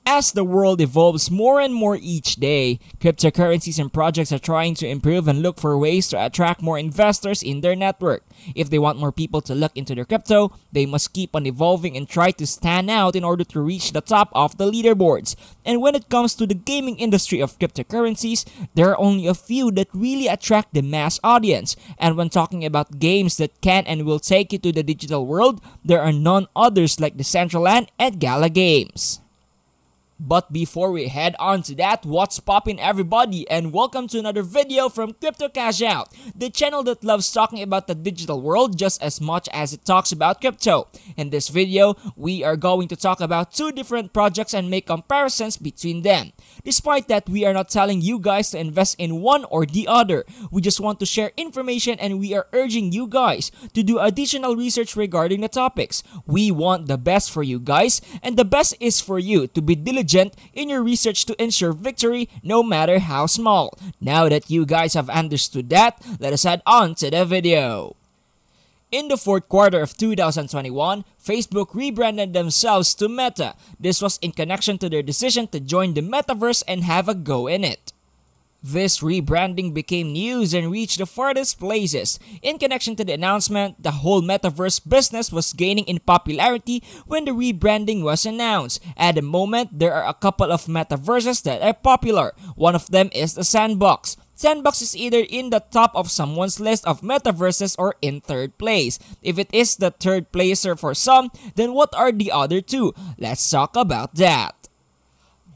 As the world evolves more and more each day, cryptocurrencies and projects are trying to improve and look for ways to attract more investors in their network. If they want more people to look into their crypto, they must keep on evolving and try to stand out in order to reach the top of the leaderboards. And when it comes to the gaming industry of cryptocurrencies, there are only a few that really attract the mass audience. And when talking about games that can and will take you to the digital world, there are none others like Decentraland and Gala games. But before we head on to that, what's poppin' everybody, and welcome to another video from Crypto Cash Out, the channel that loves talking about the digital world just as much as it talks about crypto. In this video, we are going to talk about two different projects and make comparisons between them. Despite that, we are not telling you guys to invest in one or the other. We just want to share information, and we are urging you guys to do additional research regarding the topics. We want the best for you guys, and the best is for you to be diligent in your research to ensure victory no matter how small. Now that you guys have understood that, let us head on to the video. In the fourth quarter of 2021, Facebook rebranded themselves to Meta. This was in connection to their decision to join the Metaverse and have a go in it. This rebranding became news and reached the farthest places. In connection to the announcement, the whole Metaverse business was gaining in popularity when the rebranding was announced. At the moment, there are a couple of Metaverses that are popular. One of them is the Sandbox. Sandbox is either in the top of someone's list of metaverses or in third place. If it is the third placer for some, then what are the other two? Let's talk about that.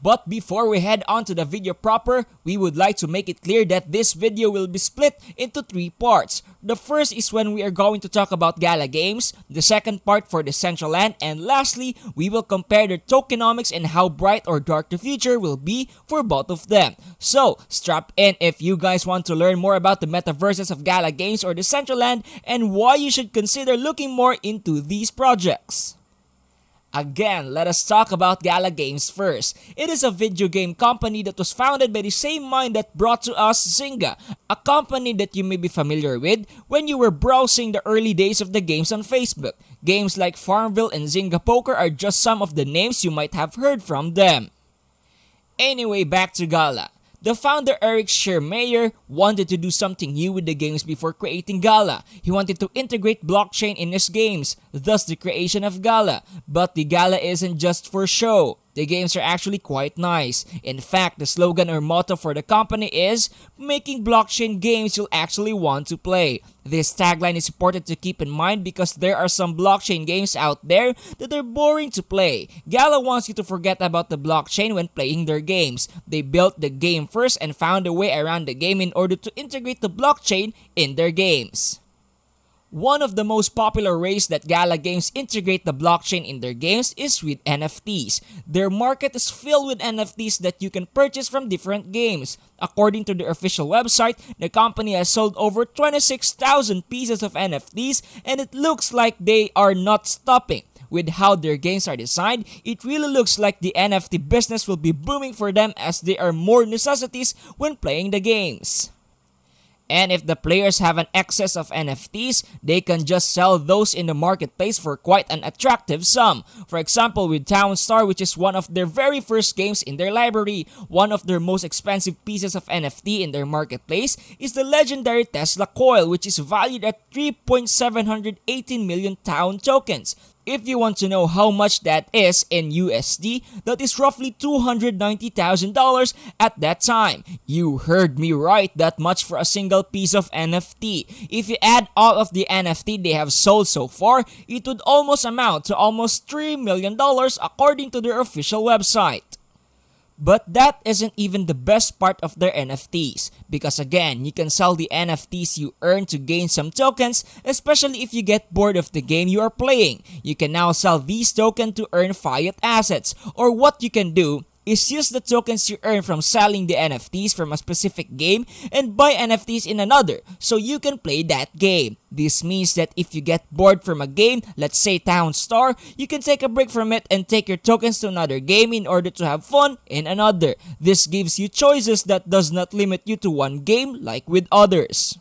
But before we head on to the video proper, we would like to make it clear that this video will be split into three parts. The first is when we are going to talk about Gala games, the second part for Decentraland, and lastly, we will compare their tokenomics and how bright or dark the future will be for both of them. So, strap in if you guys want to learn more about the metaverses of Gala games or Decentraland and why you should consider looking more into these projects. Again, let us talk about Gala Games first. It is a video game company that was founded by the same mind that brought to us Zynga, a company that you may be familiar with when you were browsing the early days of the games on Facebook. Games like Farmville and Zynga Poker are just some of the names you might have heard from them. Anyway, back to Gala. The founder Eric Schiermeier wanted to do something new with the games before creating Gala. He wanted to integrate blockchain in his games, thus the creation of Gala. But the Gala isn't just for show. The games are actually quite nice. In fact, the slogan or motto for the company is, making blockchain games you'll actually want to play. This tagline is important to keep in mind because there are some blockchain games out there that are boring to play. Gala wants you to forget about the blockchain when playing their games. They built the game first and found a way around the game in order to integrate the blockchain in their games. One of the most popular ways that Gala games integrate the blockchain in their games is with NFTs. Their market is filled with NFTs that you can purchase from different games. According to their official website, the company has sold over 26,000 pieces of NFTs, and it looks like they are not stopping. With how their games are designed, it really looks like the NFT business will be booming for them as there are more necessities when playing the games. And if the players have an excess of NFTs, they can just sell those in the marketplace for quite an attractive sum. For example, with Townstar, which is one of their very first games in their library, one of their most expensive pieces of NFT in their marketplace is the legendary Tesla coil, which is valued at 3.718 million Town tokens. If you want to know how much that is in USD, that is roughly $290,000 at that time. You heard me right, that much for a single piece of NFT. If you add all of the NFT they have sold so far, it would almost amount to almost $3 million according to their official website. But that isn't even the best part of their NFTs, because again, you can sell the NFTs you earn to gain some tokens, especially if you get bored of the game you are playing. You can now sell these tokens to earn fiat assets, or what you can do is use the tokens you earn from selling the NFTs from a specific game and buy NFTs in another so you can play that game. This means that if you get bored from a game, let's say Townstar, you can take a break from it and take your tokens to another game in order to have fun in another. This gives you choices that does not limit you to one game like with others.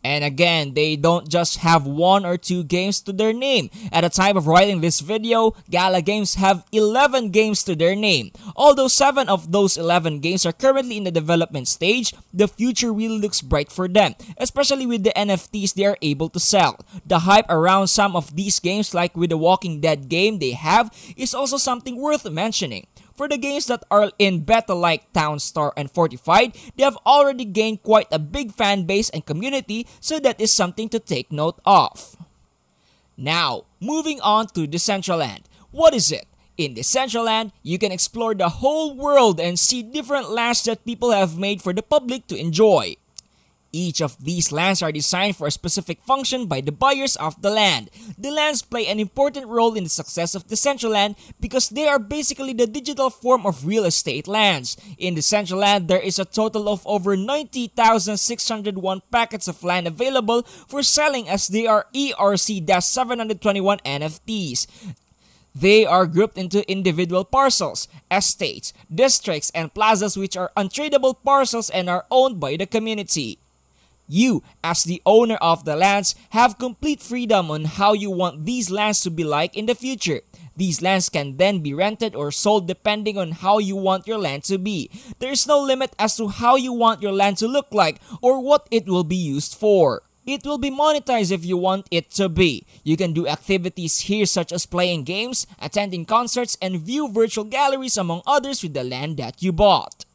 And again, they don't just have 1 or 2 games to their name. At the time of writing this video, Gala Games have 11 games to their name. Although 7 of those 11 games are currently in the development stage, the future really looks bright for them, especially with the NFTs they are able to sell. The hype around some of these games, like with the Walking Dead game they have, is also something worth mentioning. For the games that are in beta like Townstar and Fortified, they have already gained quite a big fan base and community, so that is something to take note of. Now, moving on to Decentraland. What is it? In Decentraland, you can explore the whole world and see different lands that people have made for the public to enjoy. Each of these lands are designed for a specific function by the buyers of the land. The lands play an important role in the success of Decentraland because they are basically the digital form of real estate lands. In Decentraland, there is a total of over 90,601 packets of land available for selling, as they are ERC-721 NFTs. They are grouped into individual parcels, estates, districts, and plazas, which are untradeable parcels and are owned by the community. You, as the owner of the lands, have complete freedom on how you want these lands to be like in the future. These lands can then be rented or sold depending on how you want your land to be. There is no limit as to how you want your land to look like or what it will be used for. It will be monetized if you want it to be. You can do activities here such as playing games, attending concerts, and view virtual galleries among others with the land that you bought.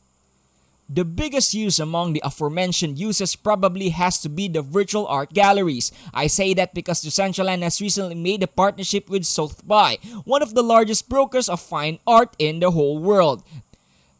The biggest use among the aforementioned uses probably has to be the virtual art galleries. I say that because Decentraland has recently made a partnership with Sotheby's, one of the largest brokers of fine art in the whole world.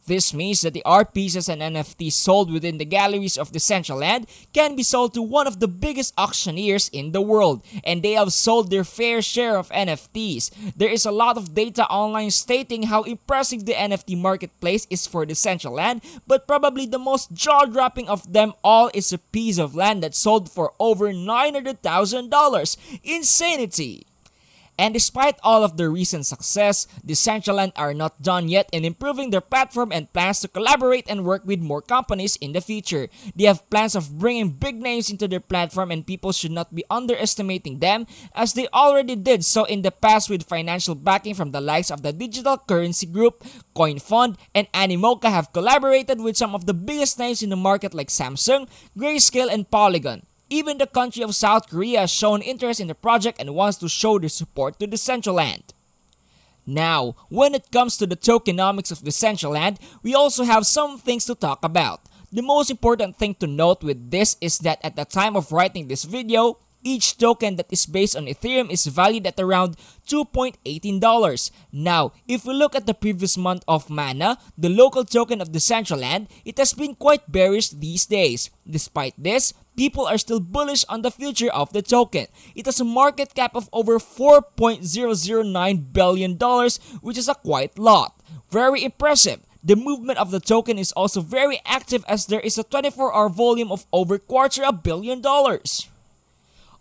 This means that the art pieces and NFTs sold within the galleries of Decentraland can be sold to one of the biggest auctioneers in the world, and they have sold their fair share of NFTs. There is a lot of data online stating how impressive the NFT marketplace is for Decentraland, but probably the most jaw-dropping of them all is a piece of land that sold for over $900,000. Insanity! And despite all of their recent success, Decentraland are not done yet in improving their platform and plans to collaborate and work with more companies in the future. They have plans of bringing big names into their platform, and people should not be underestimating them, as they already did so in the past with financial backing from the likes of the digital currency group, Coin Fund, and Animoca have collaborated with some of the biggest names in the market like Samsung, Grayscale, and Polygon. Even the country of South Korea has shown interest in the project and wants to show their support to Decentraland. Now, when it comes to the tokenomics of Decentraland, we also have some things to talk about. The most important thing to note with this is that at the time of writing this video, each token that is based on Ethereum is valued at around $2.18. Now, if we look at the previous month of Mana, the local token of Decentraland, it has been quite bearish these days. Despite this, people are still bullish on the future of the token. It has a market cap of over $4.009 billion, which is a quite lot. Very impressive. The movement of the token is also very active, as there is a 24-hour volume of over $250 million.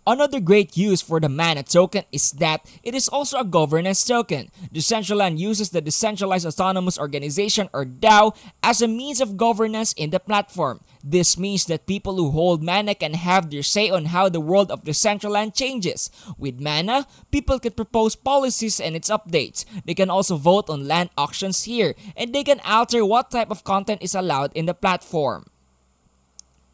Another great use for the Mana token is that it is also a governance token. Decentraland uses the Decentralized Autonomous Organization, or DAO, as a means of governance in the platform. This means that people who hold Mana can have their say on how the world of Decentraland changes. With Mana, people can propose policies and its updates. They can also vote on land auctions here, and they can alter what type of content is allowed in the platform.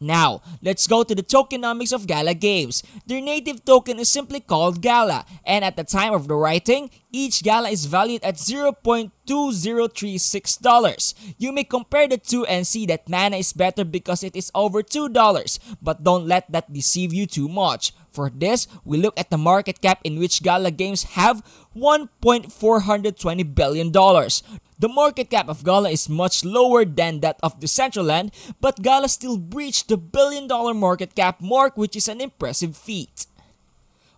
Now, let's go to the tokenomics of Gala Games. Their native token is simply called Gala, and at the time of the writing, each Gala is valued at $0.2036. You may compare the two and see that Mana is better because it is over $2, but don't let that deceive you too much. For this, we look at the market cap, in which Gala Games have $1.420 billion. The market cap of Gala is much lower than that of Decentraland, but Gala still breached the $1 billion market cap mark, which is an impressive feat.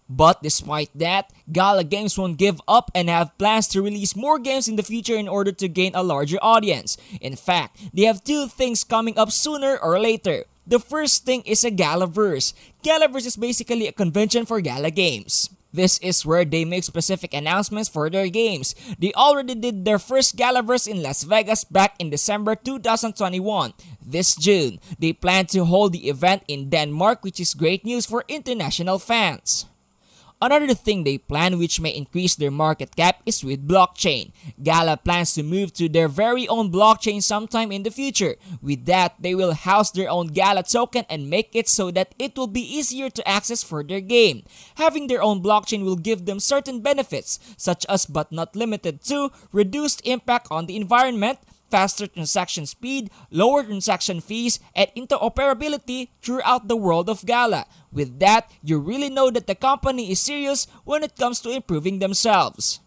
But despite that, Gala Games won't give up and have plans to release more games in the future in order to gain a larger audience. In fact, they have two things coming up sooner or later. The first thing is a Galaverse. Galaverse is basically a convention for Gala Games. This is where they make specific announcements for their games. They already did their first Galaverse in Las Vegas back in December 2021. this June. They plan to hold the event in Denmark, which is great news for international fans. Another thing they plan which may increase their market cap is with blockchain. Gala plans to move to their very own blockchain sometime in the future. With that, they will house their own Gala token and make it so that it will be easier to access for their game. Having their own blockchain will give them certain benefits, such as but not limited to reduced impact on the environment, faster transaction speed, lower transaction fees, and interoperability throughout the world of Gala. With that, you really know that the company is serious when it comes to improving themselves.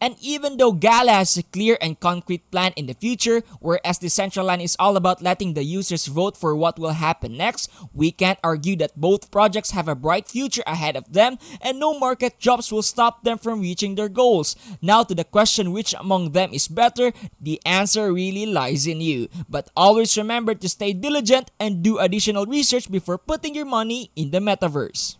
And even though Gala has a clear and concrete plan in the future, whereas Decentraland is all about letting the users vote for what will happen next, we can't argue that both projects have a bright future ahead of them and no market drops will stop them from reaching their goals. Now to the question which among them is better, the answer really lies in you. But always remember to stay diligent and do additional research before putting your money in the Metaverse.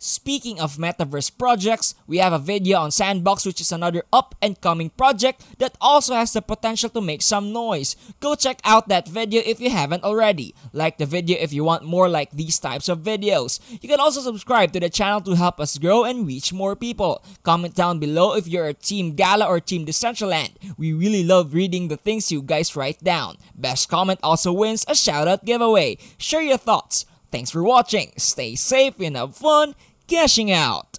Speaking of Metaverse projects, we have a video on Sandbox, which is another up-and-coming project that also has the potential to make some noise. Go check out that video if you haven't already. Like the video if you want more like these types of videos. You can also subscribe to the channel to help us grow and reach more people. Comment down below if you're a Team Gala or Team Decentraland. We really love reading the things you guys write down. Best comment also wins a shoutout giveaway. Share your thoughts. Thanks for watching. Stay safe and have fun cashing out.